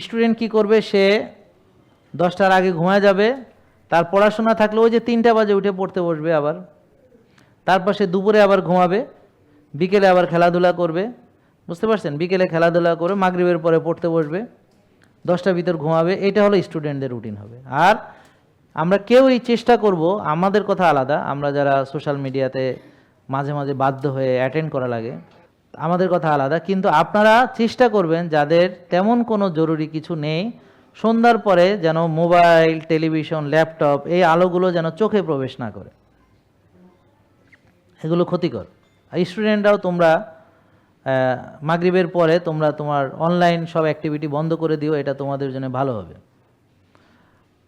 Student কি করবে, সে 10টার আগে ঘুমায় যাবে, তার পড়াশোনা থাকলে ওই যে 3টা বাজে উঠে পড়তে বসবে আবার, তারপর সে দুপুরে আবার ঘুমাবে, বিকেলে আবার খেলাধুলা করবে, বুঝতে পারছেন, বিকেলে খেলাধুলা করে মাগরিবের পরে পড়তে বসবে, 10টার ভিতর ঘুমাবে। এটা হলো স্টুডেন্টদের রুটিন হবে। আর আমরা কেউই চেষ্টা করব, আমাদের কথা আলাদা, আমরা যারা সোশ্যাল মিডিয়াতে মাঝে মাঝে বাধ্য হয়ে অ্যাটেন্ড করা লাগে, আমাদের কথা আলাদা, কিন্তু আপনারা চেষ্টা করবেন যাদের তেমন কোনো জরুরি কিছু নেই, সন্ধ্যার পরে যেন মোবাইল, টেলিভিশন, ল্যাপটপ এই আলোগুলো যেন চোখে প্রবেশ না করে, এগুলো ক্ষতিকর। আর স্টুডেন্টরাও তোমরা মাগরিবের পরে তোমরা তোমার অনলাইন সব অ্যাক্টিভিটি বন্ধ করে দিও, এটা তোমাদের জন্য ভালো হবে।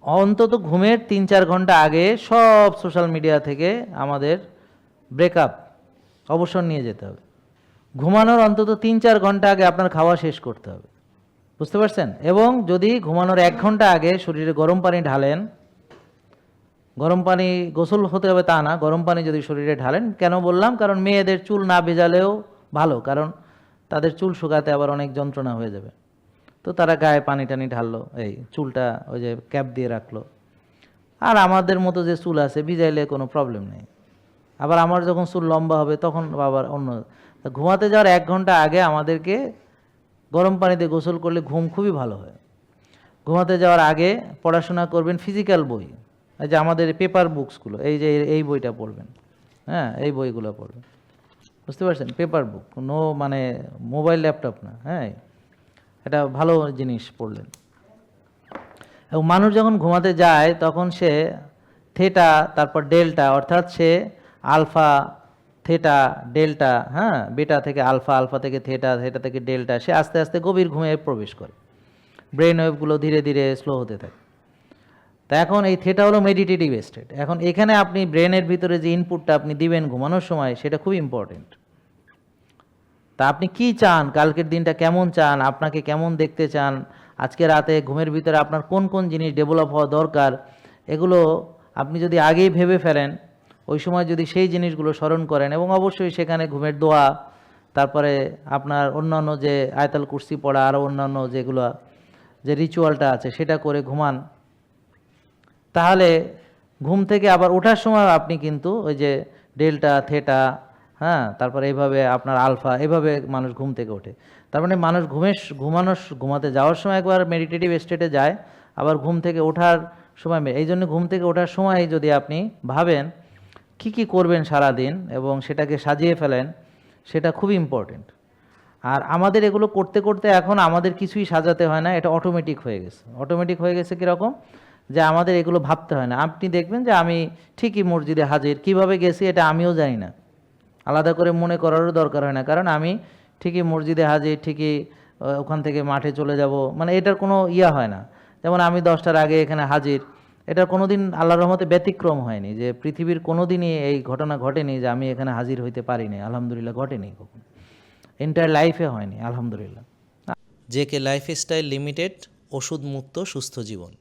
অন্তত ঘুমের 3-4 ঘন্টা আগে সব সোশ্যাল মিডিয়া থেকে আমাদের ব্রেকআপ, অবসর নিয়ে যেতে হবে। ঘুমানোর অন্তত 3-4 ঘন্টা আগে আপনার খাওয়া শেষ করতে হবে, বুঝতে পারছেন। এবং যদি ঘুমানোর 1 ঘন্টা আগে শরীরে গরম পানি ঢালেন, গরম পানি গোসল হতে হবে তা না, গরম পানি যদি শরীরে ঢালেন, কেন বললাম, কারণ মেয়েদের চুল না ভেজালেও ভালো, কারণ তাদের চুল শুকাতে আবার অনেক যন্ত্রণা হয়ে যাবে, তো তারা গায়ে পানি টানি ঢাললো, এই চুলটা ওই যে ক্যাপ দিয়ে রাখলো। আর আমাদের মতো যে চুল আছে ভিজাইলে কোনো প্রবলেম নেই। আবার আমার যখন চুল লম্বা হবে তখন আবার অন্য, ঘুমাতে যাওয়ার 1 ঘন্টা আগে আমাদেরকে গরম পানিতে গোসল করলে ঘুম খুবই ভালো হয়। ঘুমাতে যাওয়ার আগে পড়াশোনা করবেন ফিজিক্যাল বই, এই যে আমাদের পেপার বুকসগুলো, এই যে এই বইটা পড়বেন, হ্যাঁ এই বইগুলো পড়বেন, বুঝতে পারছেন, পেপার বুক, নো মানে মোবাইল ল্যাপটপ না, হ্যাঁ এটা ভালো জিনিস পড়লেন। এবং মানুষ যখন ঘুমাতে যায় তখন সে থেটা তারপর ডেল্টা, অর্থাৎ সে আলফা থেটা ডেল্টা, হ্যাঁ বেটা থেকে আলফা, আলফা থেকে থেটা, থেটা থেকে ডেল্টা, সে আস্তে আস্তে গভীর ঘুমে প্রবেশ করে, ব্রেন ওয়েভগুলো ধীরে ধীরে স্লো হতে থাকে। তা এখন এই থেটা হলো মেডিটেটিভ স্টেট। এখন এখানে আপনি ব্রেনের ভিতরে যে ইনপুটটা আপনি দিবেন ঘুমানোর সময়, সেটা খুব ইম্পর্টেন্ট। তা আপনি কি চান, কালকের দিনটা কেমন চান, আপনাকে কেমন দেখতে চান, আজকে রাতে ঘুমের ভিতরে আপনার কোন কোন জিনিস ডেভেলপ হওয়া দরকার, এগুলো আপনি যদি আগেই ভেবে ফেলেন, ওই সময় যদি সেই জিনিসগুলো স্মরণ করেন, এবং অবশ্যই সেখানে ঘুমের দোয়া, তারপরে আপনার অন্যান্য যে আয়াতুল কুরসি পড়া, আরও অন্যান্য যেগুলো যে রিচুয়ালটা আছে সেটা করে ঘুমান, তাহলে ঘুম থেকে আবার ওঠার সময় আপনি কিন্তু ওই যে ডেল্টা থেটা, হ্যাঁ তারপরে এইভাবে আপনার আলফা, এভাবে মানুষ ঘুম থেকে ওঠে। তার মানে মানুষ ঘুমাতে যাওয়ার সময় একবার মেডিটেটিভ স্টেটে যায়, আবার ঘুম থেকে ওঠার সময়, এই জন্য ঘুম থেকে ওঠার সময় যদি আপনি ভাবেন কি কি করবেন সারা দিন এবং সেটাকে সাজিয়ে ফেলেন, সেটা খুব ইম্পর্টেন্ট। আর আমাদের এগুলো করতে করতে এখন আমাদের কিছুই সাজাতে হয় না, এটা অটোমেটিক হয়ে গেছে। অটোমেটিক হয়ে গেছে কীরকম, যে আমাদের এগুলো ভাবতে হয় না। আপনি দেখবেন যে আমি ঠিকই মসজিদে হাজির, কিভাবে গেছি এটা আমিও জানি না, আলাদা করে মনে করারও দরকার হয় না, কারণ আমি ঠিকই মসজিদে হাজির, ঠিকই ওখান থেকে মাঠে চলে যাব, মানে এটার কোনো ইয়া হয় না। যেমন আমি 10টার আগে এখানে হাজির, এটা কোনো দিন আল্লাহর রহমতে ব্যতিক্রম হয়নি, যে পৃথিবীর কোনো দিনই এই ঘটনা ঘটেনি যে আমি এখানে হাজির হইতে পারিনি, আলহামদুলিল্লাহ ঘটেনি কখন, এন্টায়ার লাইফে হয়নি, আলহামদুলিল্লাহ। জেকে লাইফস্টাইল লিমিটেড, ওষুধ মুক্ত সুস্থ জীবন।